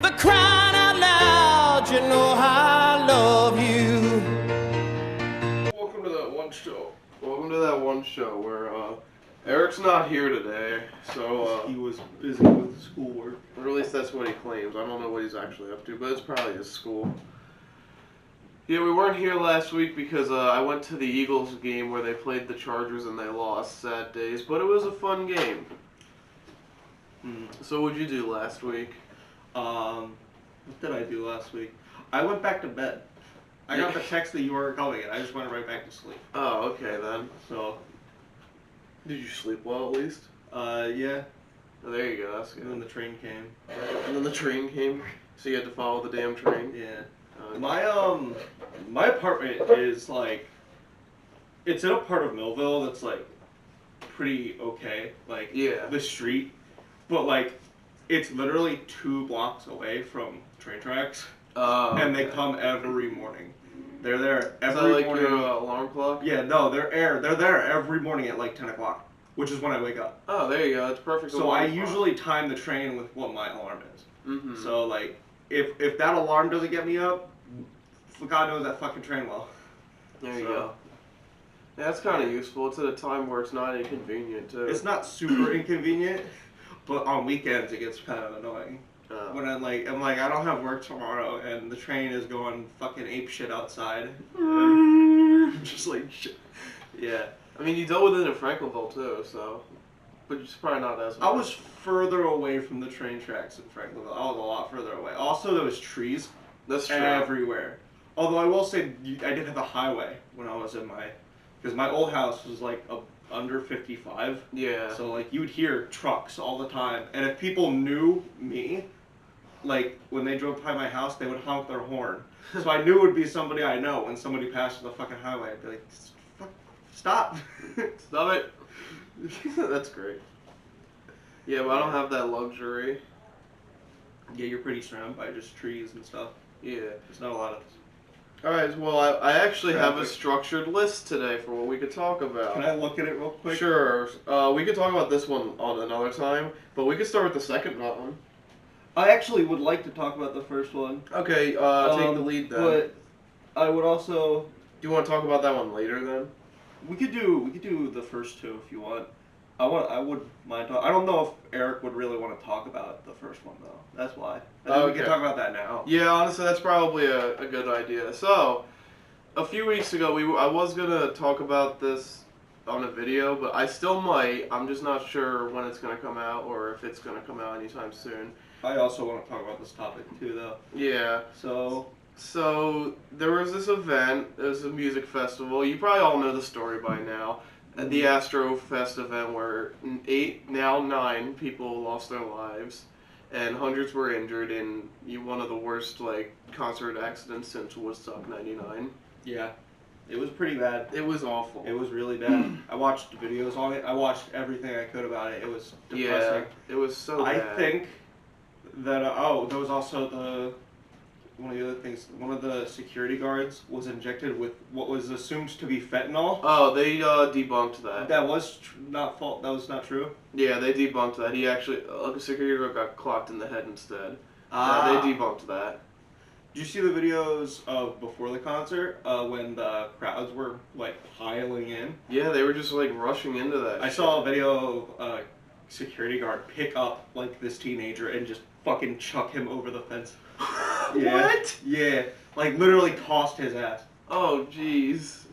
For crying out loud, you know how I love you. Welcome to that one show. Welcome to that one show where Eric's not here today, so he was busy with schoolwork. Or at least that's what he claims. I don't know what he's actually up to, but it's probably his school. Yeah, we weren't here last week because I went to the Eagles game where they played the Chargers and they lost. Sad days, but it was a fun game. So what'd you do last week? What did I do last week? I went back to bed. I got the text that you weren't coming and I just went right back to sleep. Oh, okay then. So, did you sleep well at least? Yeah. Oh, there you go, that's good. And then the train came. And then the train came, so you had to follow the damn train? Yeah. My apartment is like, it's in a part of Millville that's like pretty okay, like the street, but like it's literally 2 blocks away from train tracks, and they come every morning. They're there every morning. Is that like your alarm clock? Yeah, no, they're there every morning at like 10 o'clock, which is when I wake up. Oh, there you go. That's perfect. So I usually time the train with what my alarm is. Mm-hmm. So like, if that alarm doesn't get me up, God knows that fucking train will. There you go. Yeah, that's kind of useful. It's at a time where it's not inconvenient too. It's not super inconvenient, but on weekends it gets kind of annoying. When I'm like, I don't have work tomorrow, and the train is going fucking ape shit outside. Just like, shit. Yeah. I mean, you dealt with it in Franklinville too, so, but it's probably not as much. I was further away from the train tracks in Franklinville. I was a lot further away. Also, there was trees. That's true. Everywhere. Although I will say, I did have a highway when I was in because my old house was like under 55. Yeah. So like you would hear trucks all the time, and if people knew me, like when they drove by my house, they would honk their horn. So I knew it would be somebody I know when somebody passed the fucking highway. I'd be like, stop. Stop it. That's great. Yeah, but I don't have that luxury. Yeah, you're pretty surrounded by just trees and stuff. Yeah. There's not a lot of... Alright, well, I actually have a structured list today for what we could talk about. Can I look at it real quick? Sure. We could talk about this one on another time, but we could start with the second one. I actually would like to talk about the first one. Okay, take the lead then. But I would also... Do you want to talk about that one later then? We could do the first two if you want. I would mind talk. I don't know if Eric would really want to talk about the first one though. That's why. I think we can talk about that now. Yeah, honestly, that's probably a good idea. So, a few weeks ago, I was gonna talk about this on a video, but I still might. I'm just not sure when it's gonna come out or if it's gonna come out anytime soon. I also want to talk about this topic too, though. Yeah. So there was this event. It was a music festival. You probably all know the story by now. At the Astrofest event where 9 people lost their lives and hundreds were injured in one of the worst concert accidents since Woodstock 99. Yeah. It was pretty bad. It was awful. It was really bad. I watched videos on it. I watched everything I could about it. It was depressing. Yeah, it was so bad. I think that, there was also one of the other things, one of the security guards was injected with what was assumed to be fentanyl. Oh, they debunked that. That was that was not true? Yeah, they debunked that. He actually, a security guard got clocked in the head instead. Ah. They debunked that. Did you see the videos of before the concert when the crowds were piling in? Yeah, they were just rushing into that. I saw a video of a security guard pick up this teenager and just fucking chuck him over the fence. Yeah. What? Yeah, literally tossed his ass. Oh, jeez.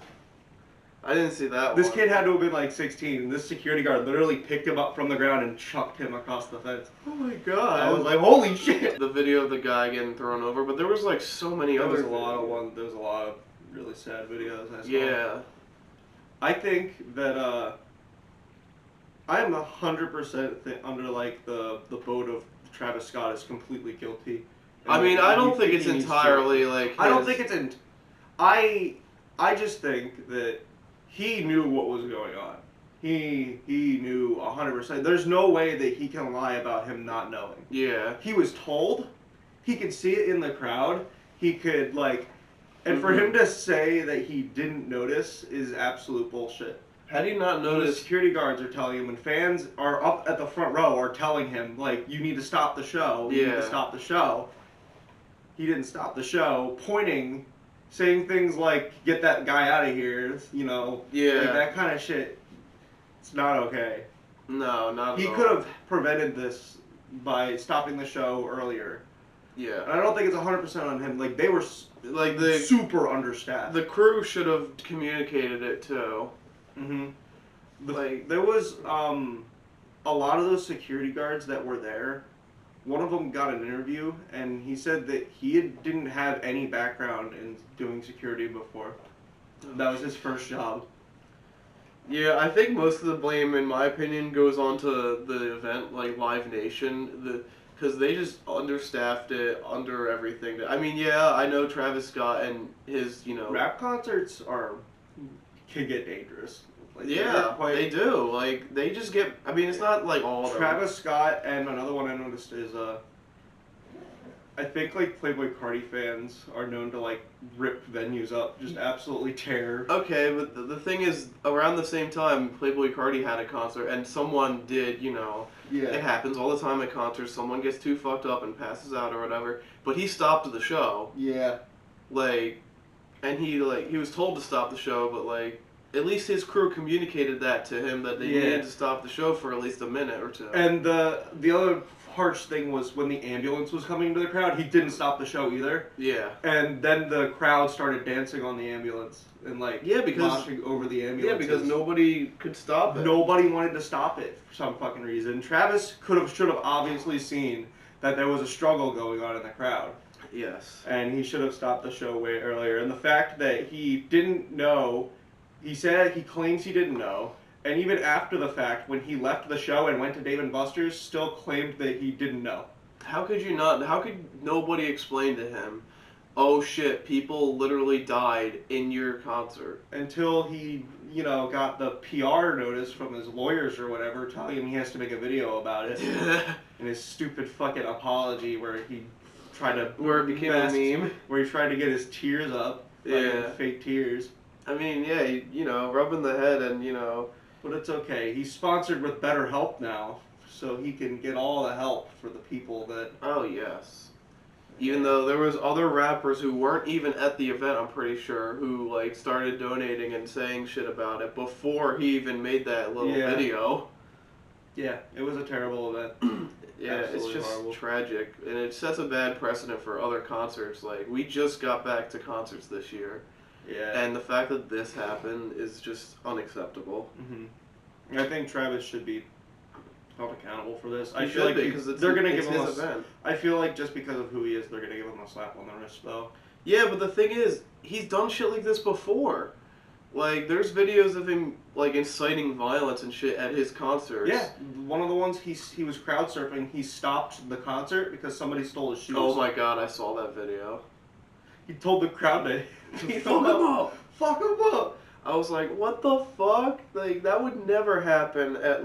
I didn't see that This one. kid had to have been 16, and this security guard literally picked him up from the ground and chucked him across the fence. Oh my god. I was like, holy shit! The video of the guy getting thrown over, but there was so many other... There was a lot of really sad videos I saw. Yeah. I think that, I am 100% under the boat of Travis Scott is completely guilty. I mean, I don't think it's entirely I don't think it's I just think that he knew what was going on. He knew 100%. There's no way that he can lie about him not knowing. Yeah. He was told. He could see it in the crowd. He could and for him to say that he didn't notice is absolute bullshit. How do you not notice? The security guards are telling him, and fans are up at the front row are telling him, you need to stop the show. You need to stop the show. he didn't stop the show, pointing, saying things like, get that guy out of here, you know. Yeah. Like, that kind of shit. It's not okay. No, not at all. He could have prevented this by stopping the show earlier. Yeah. And I don't think it's 100% on him. Like, they were super understaffed. The crew should have communicated it too. Mm-hmm. There was a lot of those security guards that were there. One of them got an interview, and he said that he didn't have any background in doing security before. That was his first job. Yeah, I think most of the blame, in my opinion, goes on to the event, like Live Nation, because they just understaffed it, under everything. I mean, yeah, I know Travis Scott and his, Rap concerts can get dangerous. Like, yeah, they do. Like, they just get, I mean, it's not like all of them. Travis Scott, and another one I noticed is, I think, like, Playboi Carti fans are known to, like, rip venues up, just absolutely tear. Okay, but the thing is, around the same time, Playboi Carti had a concert, and someone did, Yeah. It happens all the time at concerts, someone gets too fucked up and passes out or whatever, but he stopped the show. Yeah. Like, and he was told to stop the show, but, like, at least his crew communicated that to him, that they needed to stop the show for at least a minute or two. And the other harsh thing was when the ambulance was coming into the crowd, he didn't stop the show either. Yeah. And then the crowd started dancing on the ambulance and moshing over the ambulance. Yeah, because nobody could stop it. Nobody wanted to stop it for some fucking reason. Travis should have obviously seen that there was a struggle going on in the crowd. Yes. And he should have stopped the show way earlier. And the fact that he didn't know, he claims he didn't know. And even after the fact, when he left the show and went to Dave & Buster's, still claimed that he didn't know. How could nobody explain to him, oh shit, people literally died in your concert? Until he, got the PR notice from his lawyers or whatever telling him he has to make a video about it. And his stupid fucking apology where he tried to... Where it became a meme. Where he tried to get his tears up. Yeah. Fake tears. I mean, yeah, rubbing the head and, But it's okay. He's sponsored with BetterHelp now, so he can get all the help for the people that... Oh, yes. Even though there was other rappers who weren't even at the event, I'm pretty sure, who, started donating and saying shit about it before he even made that little video. Yeah, it was a terrible event. Yeah, Absolutely it's just horrible. tragic. And it sets a bad precedent for other concerts. Like, we just got back to concerts this year. Yeah. And the fact that this happened is just unacceptable. Mm-hmm. I think Travis should be held accountable for this. I feel like because they're gonna give him his event. I feel like just because of who he is, they're gonna give him a slap on the wrist, though. Yeah, but the thing is, he's done shit like this before. Like, there's videos of him inciting violence and shit at his concerts. Yeah, one of the ones he was crowd surfing. He stopped the concert because somebody stole his shoes. Oh my god, I saw that video. He told the crowd to fuck him up. Fuck him up. I was like, what the fuck? Like, that would never happen at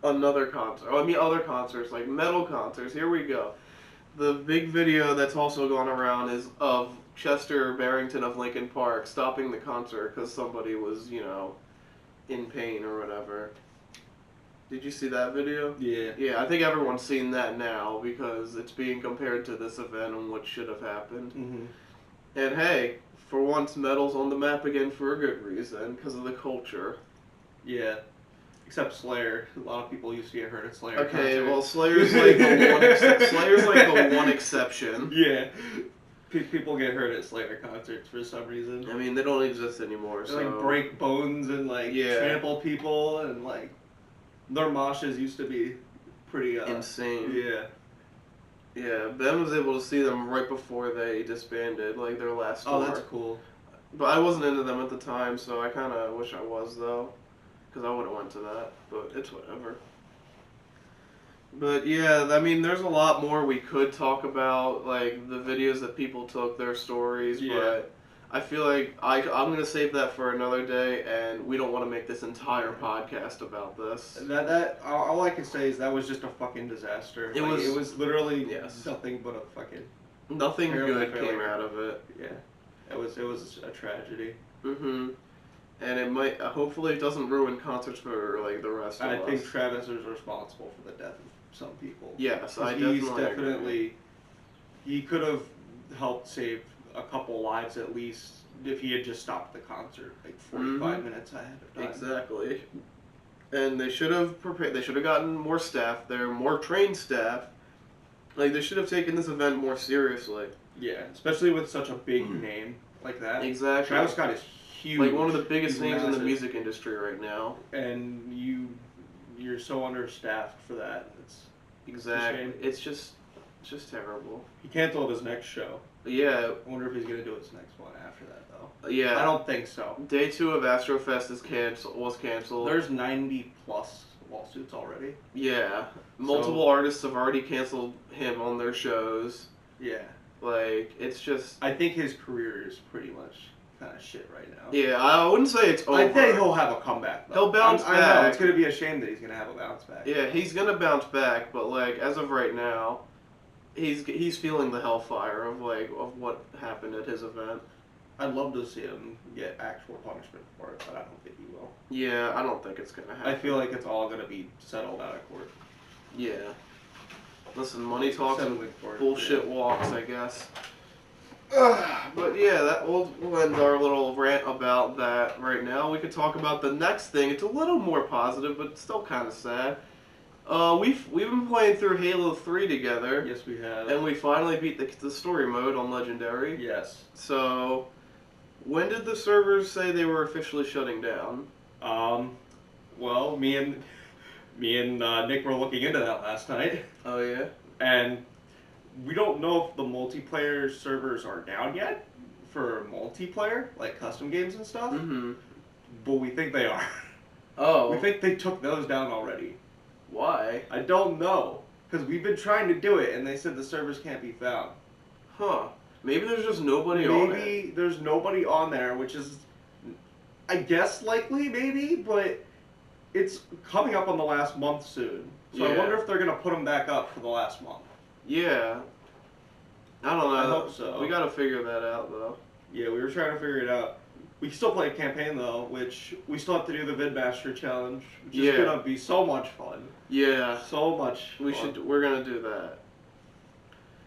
another concert. I mean, other concerts, like metal concerts. Here we go. The big video that's also gone around is of Chester Barrington of Linkin Park stopping the concert because somebody was, in pain or whatever. Did you see that video? Yeah. Yeah, I think everyone's seen that now because it's being compared to this event and what should have happened. Mm-hmm. And hey, for once, metal's on the map again for a good reason, because of the culture. Yeah. Except Slayer. A lot of people used to get hurt at Slayer. Okay, concerts. well, Slayer's the one exception. Yeah. People get hurt at Slayer concerts for some reason. I mean, they don't exist anymore, They break bones and trample people and their moshes used to be pretty insane. Yeah. Yeah, Ben was able to see them right before they disbanded, their last tour. Oh, that's cool. But I wasn't into them at the time, so I kind of wish I was, though. Because I would have went to that, but it's whatever. But yeah, I mean, there's a lot more we could talk about, the videos that people took, their stories, but I feel like I'm going to save that for another day, and we don't want to make this entire podcast about this. That all I can say is that was just a fucking disaster. It was literally nothing but a fucking... Nothing good came out of it. Yeah. It was a tragedy. Mm-hmm. And it might, hopefully it doesn't ruin concerts for, the rest of us. I think Travis is responsible for the death of some people. Yes, I definitely agree. He could have helped save a couple lives at least if he had just stopped the concert like 45 minutes ahead of time. Exactly. And they should have prepared. They should have gotten more staff there, more trained staff. Like, they should have taken this event more seriously. Yeah, especially with such a big name like that. Exactly. Travis Scott is huge. Like, one of the biggest names massive. in the music industry right now. And you're so understaffed for that. Exactly. It's just terrible. He canceled his next show. Yeah. I wonder if he's gonna do his next one after that though. Yeah. I don't think so. Day 2 of Astrofest was canceled. There's 90 plus lawsuits already. Yeah. Multiple artists have already canceled him on their shows. Yeah. Like, it's just... I think his career is pretty much kind of shit right now. Yeah, I wouldn't say it's over. I think he'll have a comeback though. He'll bounce back. I know, it's gonna be a shame that he's gonna have a bounce back. Yeah, he's gonna bounce back, but like, as of right now, he's feeling the hellfire of what happened at his event. I'd love to see him get actual punishment for it, but I don't think he will. Yeah, I don't think it's gonna happen. I feel like it's all gonna be settled out of court. Yeah. Listen, money talks and bullshit walks, I guess. But yeah, that we'll end our little rant about that right now. We could talk about the next thing. It's a little more positive, but still kind of sad. We've been playing through Halo 3 together. Yes, we have. And we finally beat the story mode on Legendary. Yes. So, when did the servers say they were officially shutting down? Well, me and Nick were looking into that last night. Oh yeah? And we don't know if the multiplayer servers are down yet for multiplayer, like custom games and stuff. Mm-hmm. But we think they are. Oh. We think they took those down already. Why? I don't know. Because we've been trying to do it, and they said the servers can't be found. Huh. Maybe there's just nobody on there. Maybe there's nobody on there, which is, I guess, likely, maybe, but it's coming up on the last month soon. So I wonder if they're going to put them back up for the last month. Yeah. I don't know. I hope so. We gotta figure that out, though. Yeah, we were trying to figure it out. We can still play a campaign, though, which we still have to do the VidMaster challenge, which is going to be so much fun. Yeah. So much fun. We're going to do that.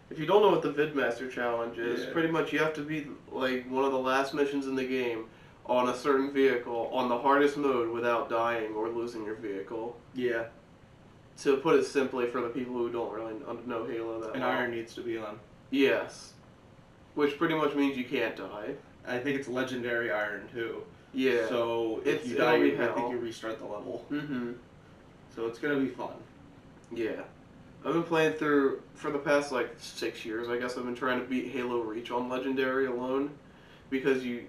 If you don't know what the VidMaster challenge is, pretty much you have to be, like, one of the last missions in the game on a certain vehicle on the hardest mode without dying or losing your vehicle. Yeah. To put it simply, for the people who don't really know Halo that well. And iron needs to be on. Yes. Which pretty much means you can't die. I think it's legendary iron, too. Yeah. So if you die, I think you restart the level. Mm-hmm. So it's going to be fun. Yeah. I've been playing through, for the past, 6 years, I guess I've been trying to beat Halo Reach on Legendary alone. Because you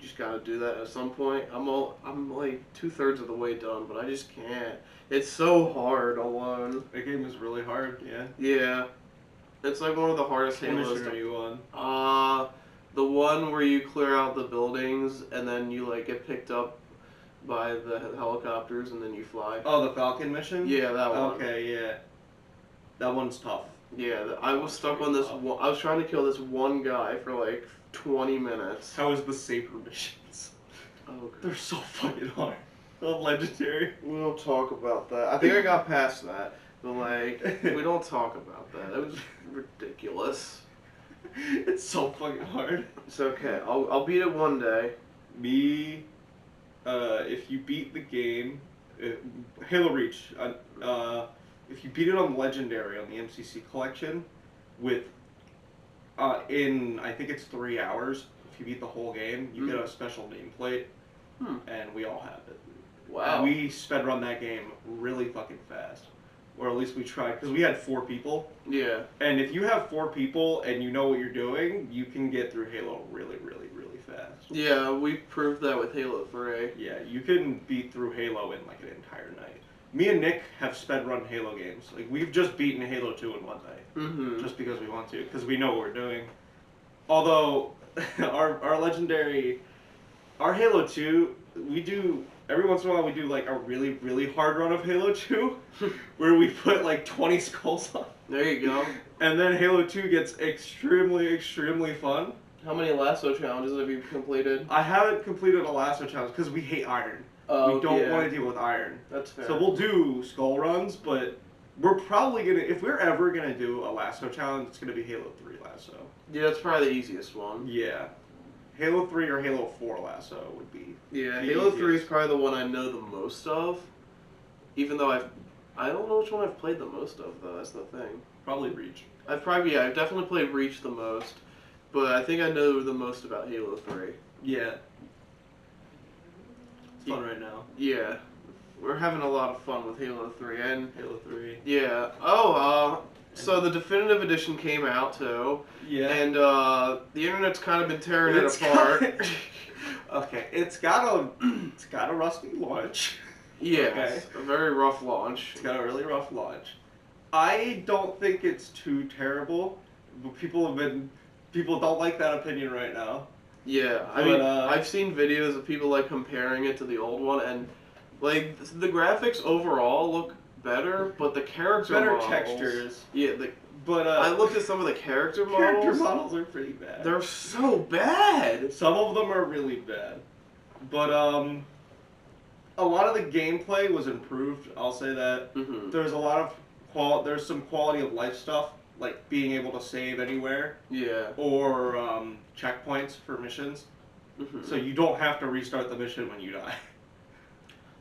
just gotta do that at some point. I'm 2/3 of the way done, but I just can't. It's so hard alone. That game is really hard, yeah. Yeah. It's like one of the hardest Halos. What mission are you on? The one where you clear out the buildings and then you get picked up by the helicopters and then you fly. Oh, the Falcon Mission? Yeah, that one. Okay, yeah. That one's tough. Yeah, I was stuck on this one. I was trying to kill this one guy for 20 minutes. How is the saber missions? Oh, God. They're so fucking hard. They're legendary. We don't talk about that. I think I got past that. But, we don't talk about that. It was ridiculous. It's so fucking hard. It's okay. I'll beat it one day. If you beat the game, Halo Reach, if you beat it on Legendary on the MCC collection, in I think it's 3 hours, if you beat the whole game, you get a special nameplate, and we all have it. Wow. We sped run that game really fucking fast. Or at least we tried, because we had 4 people. Yeah. And if you have 4 people and you know what you're doing, you can get through Halo really, really, really fast. Yeah, we proved that with Halo 3. Yeah, you can beat through Halo in an entire night. Me and Nick have sped run Halo games. We've just beaten Halo 2 in one night. Mm-hmm. Just because we want to, because we know what we're doing. Although, our legendary, our Halo 2, we do, every once in a while we do a really, really hard run of Halo 2, where we put 20 skulls on. There you go. And then Halo 2 gets extremely, extremely fun. How many lasso challenges have you completed? I haven't completed a lasso challenge because we hate iron. We don't want to deal with iron. That's fair. So we'll do skull runs, but we're probably gonna, if we're ever gonna do a lasso challenge, it's gonna be Halo 3 lasso. Yeah, that's probably the easiest one. Yeah. Halo 3 or Halo 4 lasso would be. Yeah, Halo 3 is probably the one I know the most of. Even though I don't know which one I've played the most of though. That's the thing. Probably Reach. I've definitely played Reach the most, but I think I know the most about Halo 3. Yeah. It's fun right now. Yeah, we're having a lot of fun with Halo 3 and Halo 3. Yeah. So the definitive edition came out too. Yeah. And the internet's kind of been tearing it apart. Okay, it's got a rusty launch. Yeah, Okay. A very rough launch. It's got a really rough launch. I don't think it's too terrible, but people don't like that opinion right now. Yeah, I mean, I've seen videos of people like comparing it to the old one, and like the graphics overall look better, but the character models, textures. Yeah, but I looked at some of the character models. Character models are pretty bad. They're so bad. Some of them are really bad, but a lot of the gameplay was improved. I'll say that. Mm-hmm. There's a lot of there's some quality of life stuff, like being able to save anywhere. Yeah. Or checkpoints for missions, so you don't have to restart the mission when you die.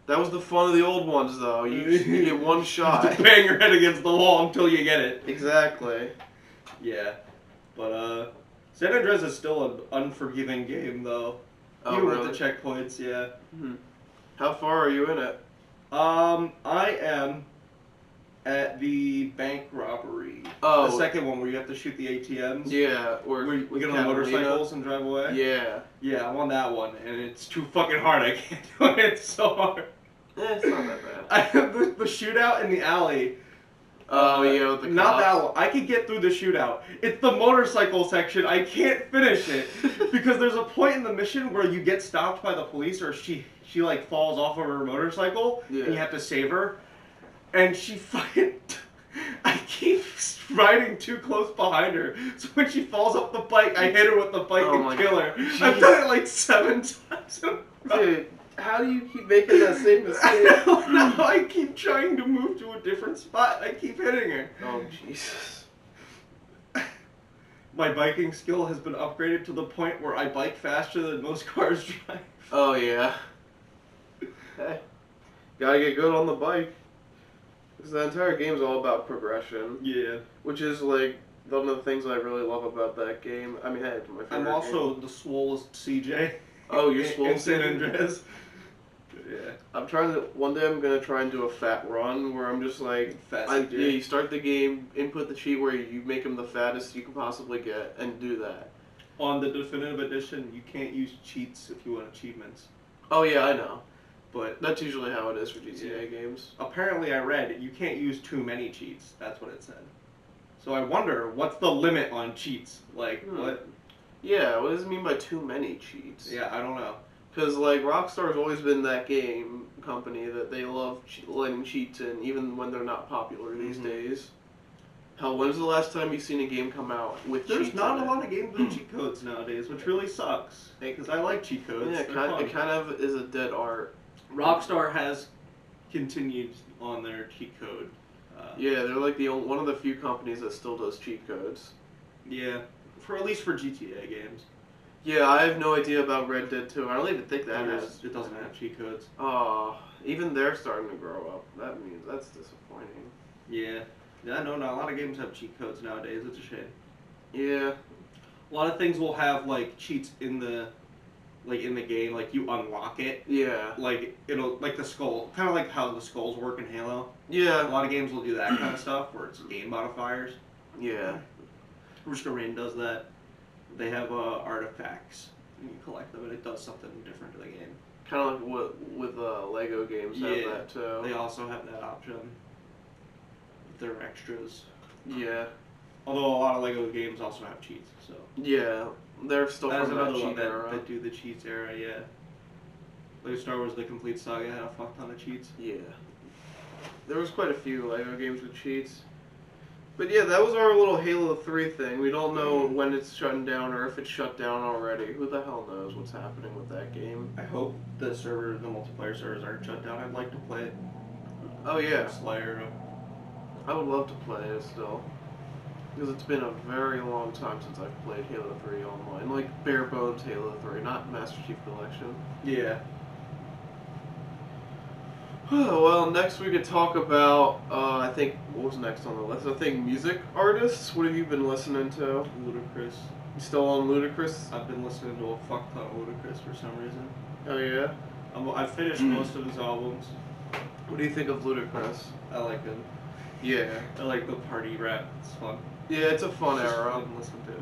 That was the fun of the old ones, though. You get one shot. Just bang your head against the wall until you get it. Exactly. Yeah, but San Andreas is still an unforgiving game, though. Oh, even really? with the checkpoints, yeah. Mm-hmm. How far are you in it? I am at the bank robbery. Oh. The second one where you have to shoot the ATMs. Yeah, where we get on motorcycles and drive away. Yeah. Yeah, I'm on that one, and it's too fucking hard. I can't do it. It's so hard. It's not that bad. I have the shootout in the alley. Yeah, with the not cops. that one. I can get through the shootout. It's the motorcycle section. I can't finish it because there's a point in the mission where you get stopped by the police, or she like falls off of her motorcycle, and you have to save her. And she fucking... I keep riding too close behind her, so when she falls off the bike, I hit her with the bike and kill her. I've done it like 7 times. Dude, how do you keep making that same mistake? I don't know. I keep trying to move to a different spot. I keep hitting her. Oh, Jesus. My biking skill has been upgraded to the point where I bike faster than most cars drive. Oh, yeah. Hey, gotta get good on the bike. Because the entire game's all about progression. Yeah. Which is, like, one of the things I really love about that game. I mean, hey, it's my favorite I'm also game. the swollest CJ. Oh, you're swole in San CJ? Andreas. Yeah. One day I'm gonna try and do a fat run where I'm just like, you start the game, input the cheat where you make him the fattest you can possibly get, and do that. On the definitive edition, you can't use cheats if you want achievements. Oh yeah, I know. But that's usually how it is for GTA games. Apparently I read you can't use too many cheats. That's what it said. So I wonder, what's the limit on cheats? Like, what? Yeah, what does it mean by too many cheats? Yeah, I don't know. Because, like, Rockstar's always been that game company that they love letting cheats in, even when they're not popular these days. Hell, when's the last time you've seen a game come out with cheats in it? There's not a lot of games with cheat codes nowadays, which really sucks. Because I like cheat codes. Yeah, it kind of is a dead art. Rockstar has continued on their cheat code. Yeah, they're like one of the few companies that still does cheat codes. Yeah, at least for GTA games. Yeah, I have no idea about Red Dead 2. I don't even think that has. It doesn't have cheat codes. Even they're starting to grow up. That's disappointing. Yeah. Yeah, no, not a lot of games have cheat codes nowadays. It's a shame. Yeah. A lot of things will have like cheats in the game, like you unlock it. Yeah. Like it'll the skull, kind of like how the skulls work in Halo. Yeah. A lot of games will do that kind of stuff where it's game modifiers. Yeah. Risk of Rain does that. They have artifacts. And you collect them, and it does something different to the game. Kind of like what with Lego games have that too. They also have that option. They're extras. Yeah. Although a lot of Lego games also have cheats, so. Yeah, they're still That's from another that one cheat era. that do the cheats era, yeah. Lego Star Wars: The Complete Saga had a fuck ton of cheats. Yeah. There was quite a few Lego games with cheats. But yeah, that was our little Halo 3 thing. We don't know when it's shutting down or if it's shut down already. Who the hell knows what's happening with that game? I hope the multiplayer servers aren't shut down. I'd like to play Oh yeah. Slayer. I would love to play it still. Because it's been a very long time since I've played Halo 3 online. Like, bare bones Halo 3, not Master Chief Collection. Yeah. Well, next we could talk about, I think, what was next on the list? I think music artists. What have you been listening to? Ludacris. You still on Ludacris? I've been listening to a fuck ton of Ludacris for some reason. Oh, yeah? I've finished most of his albums. What do you think of Ludacris? I like him. Yeah. I like the party rap. It's fun. Yeah, it's a fun era. To listen to.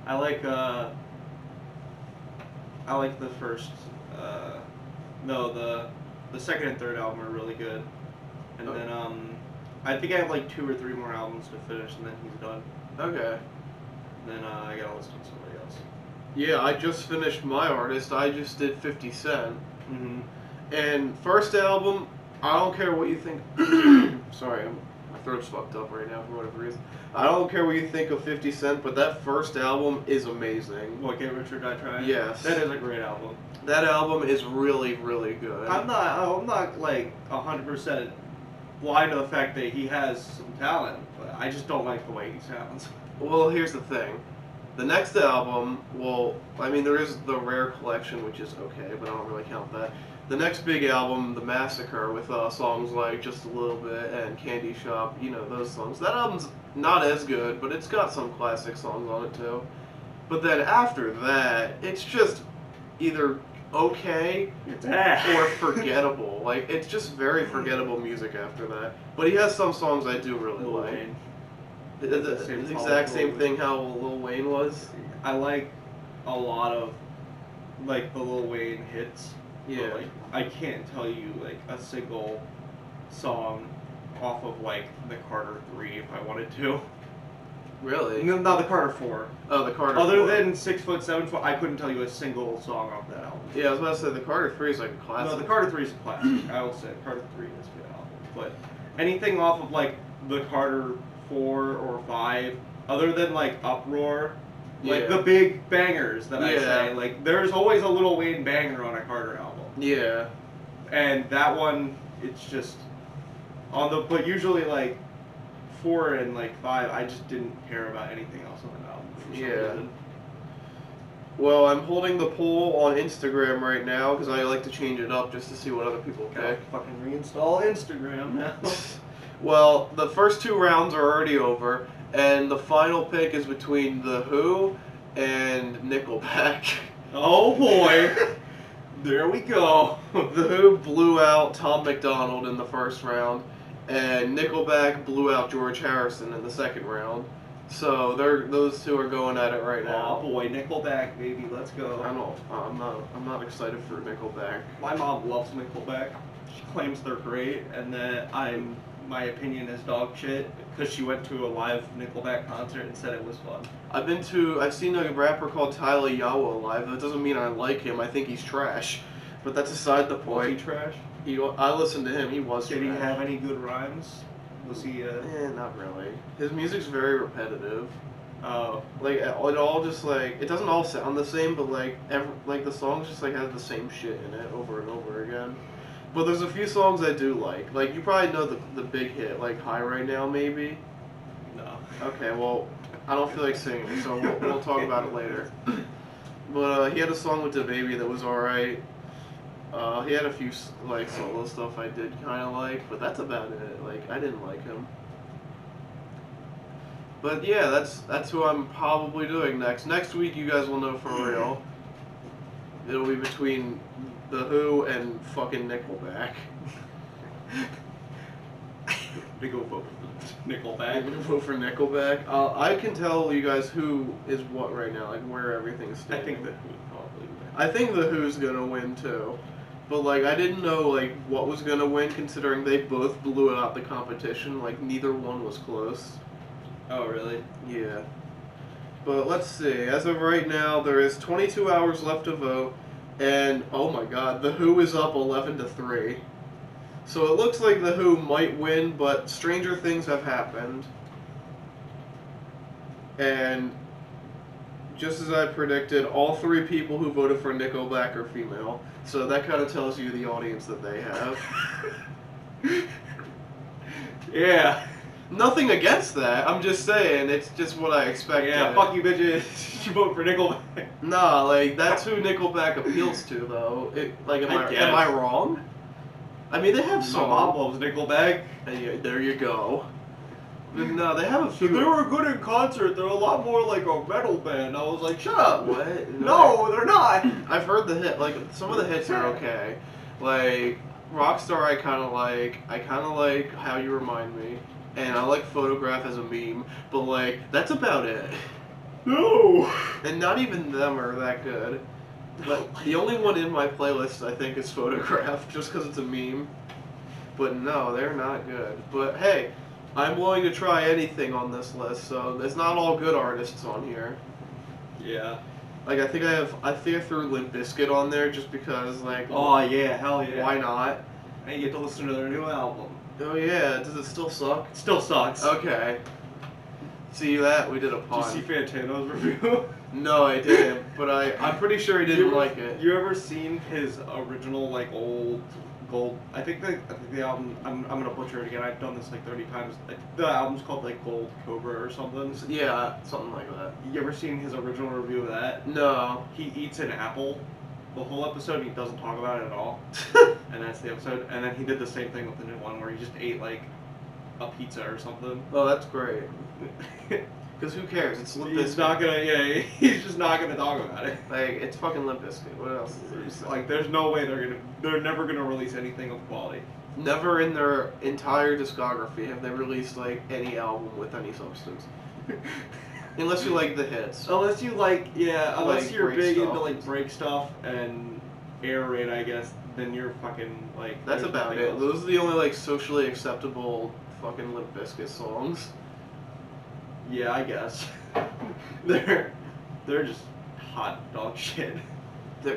I like the first. The second and third album are really good. And then I think I have like 2 or 3 more albums to finish, and then he's done. Okay. Then I gotta listen to somebody else. Yeah, I just finished my artist. I just did 50 Cent. Mm-hmm. And first album, I don't care what you think. Sorry, my throat's fucked up right now for whatever reason. I don't care what you think of 50 Cent, but that first album is amazing. What, Get Rich or Die Trying? Yes. That is a great album. That album is really, really good. I'm not like 100% blind to the fact that he has some talent, but I just don't like the way he sounds. Well, here's the thing. The next album, well, I mean, there is the Rare Collection, which is okay, but I don't really count that. The next big album, The Massacre, with songs like Just a Little Bit and Candy Shop, you know, those songs. That album's not as good, but it's got some classic songs on it, too. But then after that, it's just either okay or forgettable. Like, it's just very forgettable music after that. But he has some songs I do really like. The exact same thing how Lil Wayne was. I like a lot of like the Lil Wayne hits. Yeah. Like, I can't tell you like a single song off of like the Carter 3 if I wanted to. Really? No, not the Carter 4. Oh, the Carter 4. Other than 6 Foot, 7 Foot, I couldn't tell you a single song off that album. Yeah, I was about to say the Carter 3 is like a classic. No, the Carter 3 is a classic. I will say Carter 3 is a good album. But anything off of like the Carter 4 or 5, other than like Uproar, like the big bangers that I say, like there's always a Lil Wayne banger on a Carter album. Yeah. And that one, it's just on the, but usually like 4 and like 5, I just didn't care about anything else on that album for some reason. Well, I'm holding the poll on Instagram right now because I like to change it up just to see what other people pick. Fucking reinstall Instagram now. Well, the first 2 rounds are already over, and the final pick is between The Who and Nickelback. Oh boy! There we go. The Who blew out Tom McDonald in the first round, and Nickelback blew out George Harrison in the second round. So those 2 are going at it right now. Oh boy, Nickelback, baby, let's go. I'm not excited for Nickelback. My mom loves Nickelback. She claims they're great, and that my opinion is dog shit because she went to a live Nickelback concert and said it was fun. I've seen a rapper called Tyler Yawa live. That doesn't mean I like him. I think he's trash. But that's aside the point. Was he trash? I listened to him. He was Did trash. he have any good rhymes? Was he? Not really. His music's very repetitive. Oh. Like it all just like it doesn't all sound the same, but like the songs just like have the same shit in it over and over again. But there's a few songs I do like. Like you probably know the big hit, like High Right Now, maybe. No. Okay, well I don't feel like singing, so we'll talk about it later. But he had a song with DaBaby that was alright. He had a few like solo stuff I did kind of like, but that's about it. Like I didn't like him. But yeah, that's who I'm probably doing next. Next week, you guys will know for real. It'll be between The Who and fucking Nickelback. They go vote for Nickelback. I'm gonna vote for Nickelback. I can tell you guys who is what right now, like where everything's standing. I think The Who probably win. I think The Who's gonna win too. But like I didn't know like what was gonna win considering they both blew out the competition. Like neither one was close. Oh really? Yeah. But let's see. As of right now, there is 22 hours left to vote, and oh my God, The Who is up 11-3. So it looks like The Who might win, but stranger things have happened. And just as I predicted, all 3 people who voted for Nickelback are female. So that kind of tells you the audience that they have. Yeah. Nothing against that. I'm just saying, it's just what I expected. Yeah, fuck you bitches. You vote for Nickelback. Nah, like, that's who Nickelback appeals to, though. Am I wrong? I mean, they have My mom songs. loves Nickelback. There you go. But no, they have a few. They were good in concert. They're a lot more like a metal band. I was like, shut up. What? No, they're not. I've heard the hit. Like, some of the hits are okay. Like, Rockstar I kind of like. I kind of like How You Remind Me. And I like Photograph as a meme. But, like, that's about it. No. And not even them are that good. But the only one in my playlist, I think, is Photograph, just because it's a meme. But no, they're not good. But hey, I'm willing to try anything on this list, so there's not all good artists on here. Yeah. Like, I think I threw Limp Bizkit on there just because, like... Oh, yeah, hell yeah. Why not? And you get to listen to their new album. Oh yeah, does it still suck? It still sucks. Okay. See that? We did a pun. Did you see Fantano's review? No, I didn't, but I'm pretty sure he didn't like it. You ever seen his original, like, old gold... I think the album... I'm gonna butcher it again. I've done this, like, 30 times. The album's called, like, Gold Cobra or something. Yeah, something like that. You ever seen his original review of that? No. He eats an apple the whole episode, and he doesn't talk about it at all. And that's the episode. And then he did the same thing with the new one, where he just ate, like, a pizza or something. Oh, that's great. Because who cares? It's Limp Bizkit. He's not gonna, yeah, he's just not gonna talk about it. Like, it's fucking Limp Bizkit. What else is there to say? Like, there's no way they're never gonna release anything of quality. Never in their entire discography have they released, like, any album with any substance. Unless you like the hits. Unless you like, yeah, unless Like, you're break big stuff. into, like, break stuff and air raid, I guess, then you're fucking, like... That's there's about nothing it. else. Those are the only, like, socially acceptable fucking Limp Bizkit songs. Yeah, I guess. they're just hot dog shit.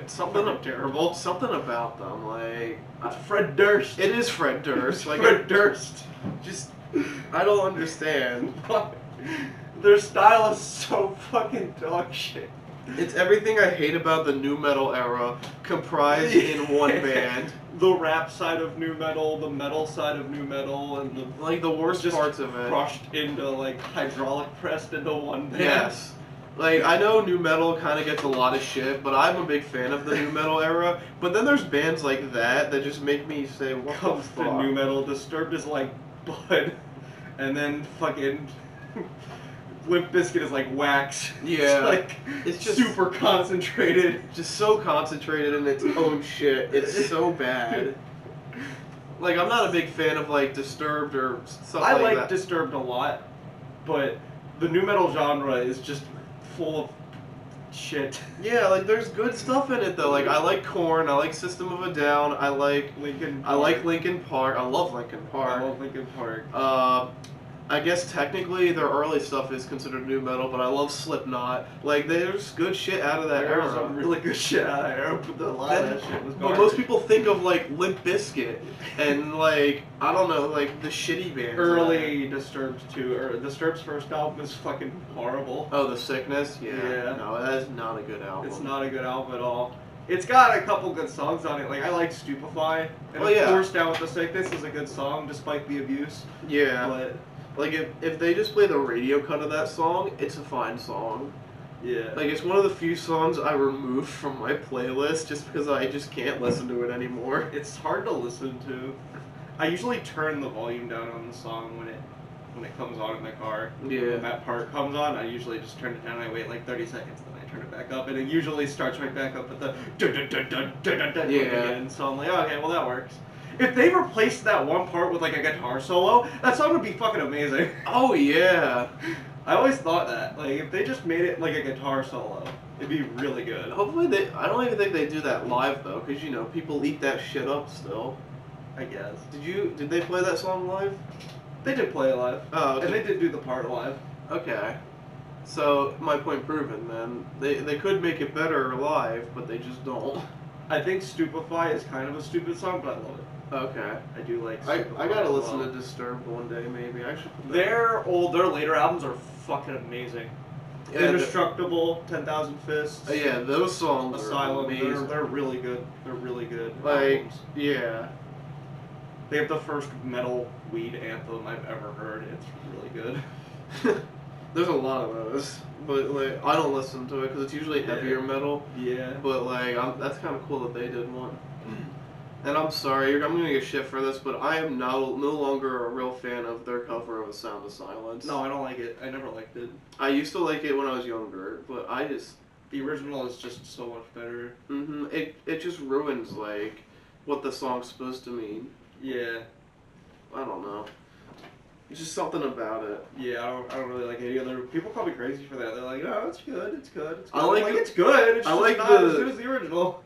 Something terrible. Something about them, like... It's Fred Durst. It is Fred Durst. Like, Fred Durst. Just... I don't understand. Their style is so fucking dog shit. It's everything I hate about the nu metal era comprised in one band. The rap side of nu metal, the metal side of nu metal, and the Like, the worst just parts of it. crushed into, like, hydraulic pressed into one band. Yes. Like, I know nu metal kind of gets a lot of shit, but I'm a big fan of the nu metal era. But then there's bands like that just make me say, what Comes the to fuck? nu metal, Disturbed is like Bud, and then fucking Limp Bizkit is like wax. Yeah. It's just super concentrated. Just so concentrated in its own shit. It's so bad. Like, I'm not a big fan of, like, Disturbed or stuff I like like that. Disturbed a lot, but the nu metal genre is just full of shit. Yeah, like, there's good stuff in it, though. Like, I like Korn, I like System of a Down, I like Linkin Park, I love Linkin Park. I love Linkin Park. I guess technically their early stuff is considered nu metal, but I love Slipknot. Like, there's good shit out of that There was era. some really good shit out of that era, but a lot of that shit was But garbage. most people think of, like, Limp Bizkit and, like, I don't know, like, the shitty bands. Early Disturbed too, or Disturbed's first album is fucking horrible. Oh, The Sickness? Yeah. Yeah. No, that is not a good album. It's not a good album at all. It's got a couple good songs on it. Like, I like Stupefy. And Oh, yeah. of course, Down with the Sickness is a good song, despite the abuse. Yeah. But, Like, if they just play the radio cut of that song, it's a fine song. yeah. Like, it's one of the few songs I removed from my playlist just because I just can't listen to it anymore. It's hard to listen to. I usually turn the volume down on the song when it comes on in the car. Yeah. When that part comes on, I usually just turn it down and I wait like 30 seconds and then I turn it back up and it usually starts right back up at the dun-dun-dun-dun-dun-dun-dun again. So I'm like, oh, okay, well that works. If they replaced that one part with like a guitar solo, that song would be fucking amazing. Oh, yeah. I always thought that. Like, if they just made it like a guitar solo, it'd be really good. Hopefully I don't even think they do that live, though, because, you know, people eat that shit up still. I guess. Did they play that song live? They did play it live. Oh, okay. And they did do the part live. Okay. So, my point proven, then. They could make it better live, but they just don't. I think Stupefy is kind of a stupid song, but I love it. Okay. I do like I Stupefy gotta as listen well. to Disturbed one day, maybe. I should put that- Their later albums are fucking amazing. Yeah, Indestructible, 10,000 Fists, yeah, those songs Asylum, are amazing. they're really good. They're really good Like, albums. yeah. They have the first metal weed anthem I've ever heard. It's really good. There's a lot of those, but like I don't listen to it because it's usually heavier metal. Yeah. But like that's kind of cool that they did one. And I'm sorry, I'm gonna get shit for this, but I am no longer a real fan of their cover of "A Sound of Silence." No, I don't like it. I never liked it. I used to like it when I was younger, but I just the original is just so much better. It just ruins like what the song's supposed to mean. Yeah. I don't know. It's just something about it. Yeah, I don't really like any other. People call me crazy for that. They're like, "Oh, it's good. It's good. It's good." I like it's good. It's I just like not the as good as the original.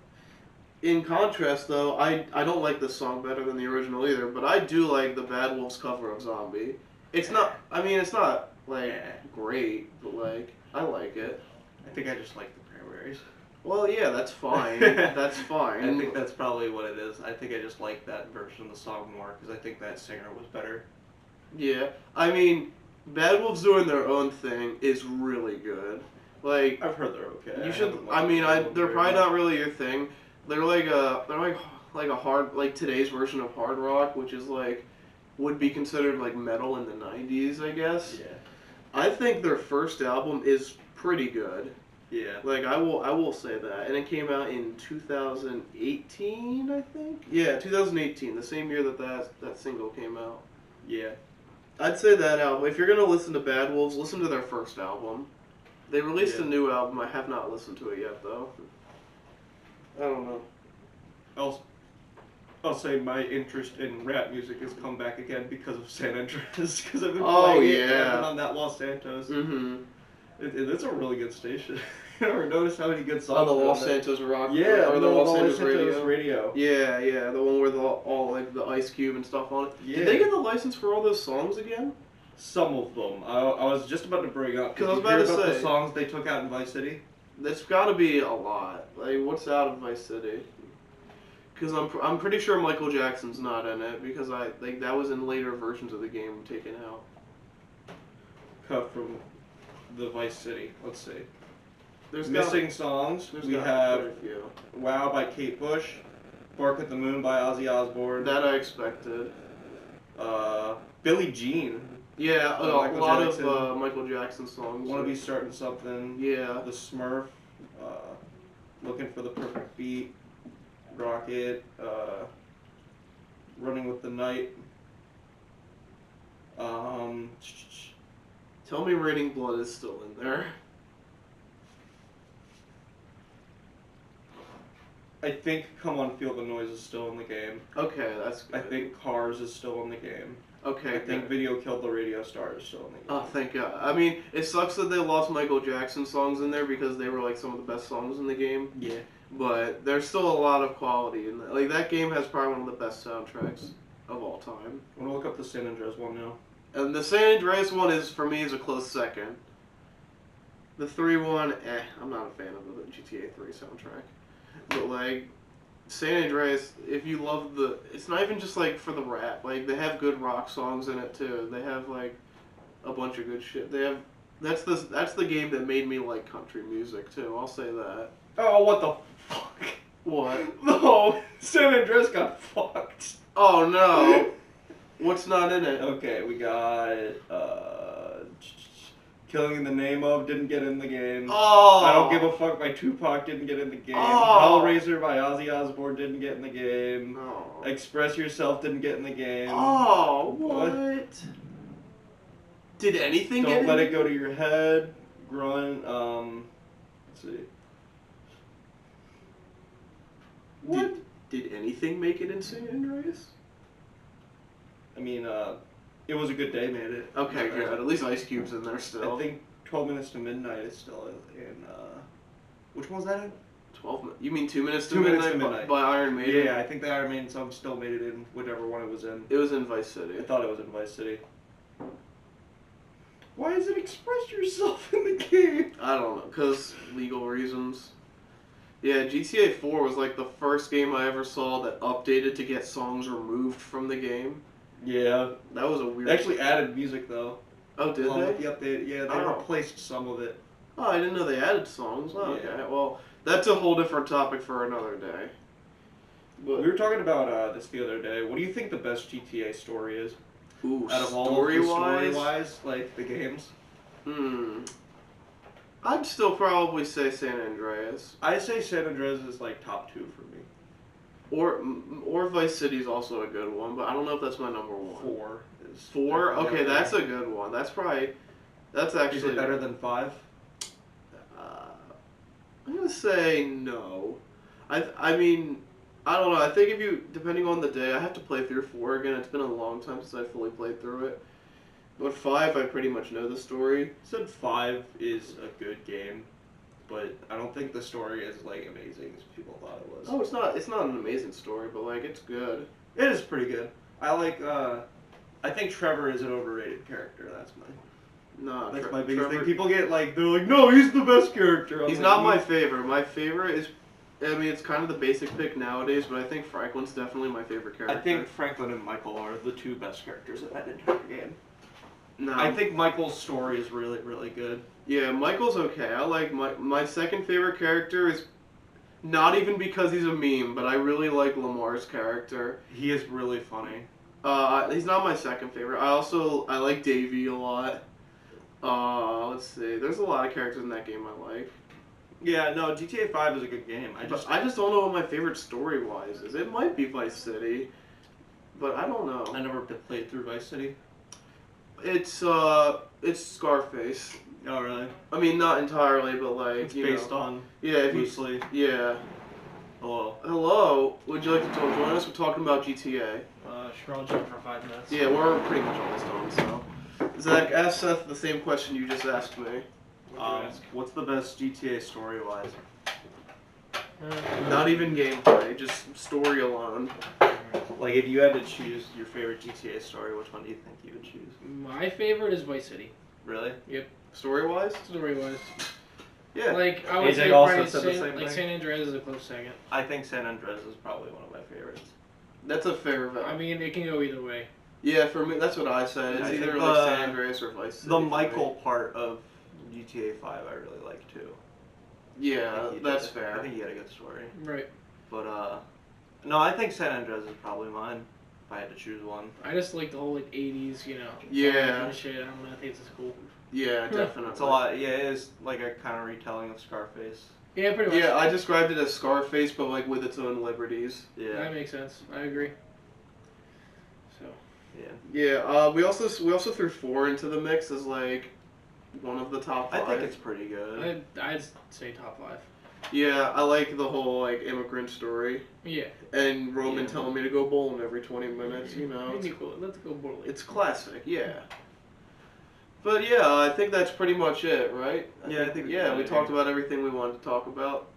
In contrast, though, I don't like this song better than the original either, but I do like the Bad Wolves cover of Zombie. It's not, I mean, it's not, like, great, but, like, I like it. I think I just like the Cranberries. Well, yeah, that's fine. That's fine. I think that's probably what it is. I think I just like that version of the song more, because I think that singer was better. Yeah. I mean, Bad Wolves doing their own thing is really good. Like, I've heard they're okay. You should, I mean, they're probably not really your thing. They're like a hard, like today's version of hard rock, which is like, would be considered like metal in the 90s, I guess. Yeah. I think their first album is pretty good. Yeah. Like, I will say that. And it came out in 2018, I think? Yeah, 2018, the same year that single came out. Yeah. I'd say that album. If you're going to listen to Bad Wolves, listen to their first album. They released a new album. I have not listened to it yet, though. I don't know. I'll say my interest in rap music has come back again because of San Andreas, because I've been playing it on that Los Santos. Mm-hmm. It's a really good station. You ever notice how many good songs? Oh, the Los Santos Rock. Yeah, or the Los Santos Santos Radio. Yeah, the one with all like the Ice Cube and stuff on it. Yeah. Did they get the license for all those songs again? Some of them. I was just about to bring up. Because I was about to say the songs they took out in Vice City. There's got to be a lot. Like, what's out of Vice City? Because I'm pretty sure Michael Jackson's not in it because that was in later versions of the game taken out. Cut from the Vice City. Let's see. There's missing songs. We have few. "Wow" by Kate Bush, "Bark at the Moon" by Ozzy Osbourne. That I expected. Billie Jean. Yeah, a lot of Michael Jackson songs. "Wanna Be Starting Something." Yeah. The Smurf. "Looking for the Perfect Beat." Rocket. "Running with the Night." Tell me Raining Blood is still in there. I think "Come On Feel the Noise" is still in the game. Okay, that's good. I think "Cars" is still in the game. Okay, I think "Video Killed the Radio Star" is still in the game. Oh, thank God. I mean, it sucks that they lost Michael Jackson songs in there because they were like some of the best songs in the game. Yeah. But there's still a lot of quality in that. Like, that game has probably one of the best soundtracks of all time. I'm gonna look up the San Andreas one now. And the San Andreas one for me, is a close second. The 3 one, I'm not a fan of the GTA 3 soundtrack. But, like, San Andreas, if you love it's not even just, like, for the rap. Like, they have good rock songs in it, too. They have, like, a bunch of good shit. That's the game that made me like country music, too. I'll say that. Oh, what the fuck? What? No, San Andreas got fucked. Oh, no. What's not in it? Okay, we got, "Killing in the Name Of" didn't get in the game. Oh! "I Don't Give a Fuck" by Tupac didn't get in the game. Oh! "Hellraiser" by Ozzy Osbourne didn't get in the game. No. "Express Yourself" didn't get in the game. Oh, what? Did anything get in? "Don't Let It Go to Your Head." Grunt, let's see. What? Did anything make it in San Andreas? I mean, "It Was a Good Day" made it. Okay, good. At least Ice Cube's in there I still. think 12 Minutes to Midnight is still in, which one was that in? 12 You mean 2 Minutes to 2 Minutes Midnight, to Midnight. by Iron Maiden? Yeah, I think the Iron Maiden song still made it in whichever one it was in. It was in Vice City. I thought it was in Vice City. Why is it "Express Yourself" in the game? I don't know, because legal reasons. Yeah, GTA 4 was like the first game I ever saw that updated to get songs removed from the game. Yeah. That was a weird... They actually added music, though. Oh, did Along they? with the update. Yeah, they replaced some of it. Oh, I didn't know they added songs. Oh, okay, Yeah. well, that's a whole different topic for another day. We were talking about this the other day. What do you think the best GTA story is? Ooh, out of all of the story-wise, like the games? I'd still probably say San Andreas. I say San Andreas is like top 2 for me. Or Vice City is also a good one, but I don't know if that's my number 1. 4 is 4? Okay, that's a good one. That's actually... Is it better than 5? I'm gonna say no. I mean, I don't know. I think depending on the day, I have to play through 4 again. It's been a long time since I fully played through it. But 5, I pretty much know the story. I said 5 is a good game, but I don't think the story is like amazing as people thought it was. Oh, it's not an amazing story, but like it's good. It is pretty good. I think Trevor is an overrated character. That's my biggest thing. People get like, they're like, no, he's the best character. He's not my favorite. My favorite is, I mean, it's kind of the basic pick nowadays, but I think Franklin's definitely my favorite character. I think Franklin and Michael are the 2 best characters in that entire game. No. I think Michael's story is really, really good. Yeah, Michael's okay. I like my second favorite character is not even because he's a meme, but I really like Lamar's character. He is really funny. He's not my second favorite. I like Davey a lot. Let's see. There's a lot of characters in that game I like. Yeah, no, GTA 5 is a good game. I just don't know what my favorite story-wise is. It might be Vice City, but I don't know. I never played through Vice City. It's Scarface. Oh, really? I mean, not entirely, but like it's based on. Yeah, loosely. Yeah. Hello. Hello. Would you like to join us? We're talking about GTA. Sure, I'll jump for 5 minutes. Yeah, we're pretty much almost done. So, Zach, ask Seth the same question you just asked me. What's the best GTA story-wise? Not even gameplay, just story alone. Like, if you had to choose your favorite GTA story, which one do you think you would choose? My favorite is Vice City. Really? Yep. Story-wise? Story-wise. Yeah. Like, I would AJ say also probably said the same thing? San Andreas is a close second. I think San Andreas is probably one of my favorites. That's a fair vote. I mean, it can go either way. Yeah, for me, that's what I said. It's either like San Andreas or Vice City. The Michael part of GTA 5 I really like too. Yeah, that's fair. I think he had a good story. Right. But, no, I think San Andreas is probably mine, if I had to choose one. I just like the whole, like, 80s, you know. Yeah. Kind of shit. I don't know, I think it's cool. Yeah, definitely. It's a lot, yeah, it is like a kind of retelling of Scarface. Yeah, pretty much. Yeah, I described it as Scarface, but like with its own liberties. Yeah. That makes sense. I agree. So. Yeah. Yeah, we also threw 4 into the mix as like one of the top 5. I think it's pretty good. I'd say top 5. Yeah, I like the whole like immigrant story. Yeah. And Roman telling me to go bowling every 20 minutes, you know. Let's go bowling. It's classic, yeah. But yeah, I think that's pretty much it, right? I think we talked about everything we wanted to talk about.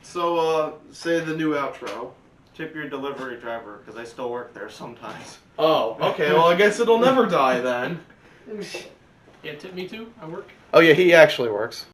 So, say the new outro. Tip your delivery driver, because I still work there sometimes. Oh, okay, well I guess it'll never die then. Yeah, tip me too. I work. Oh yeah, he actually works.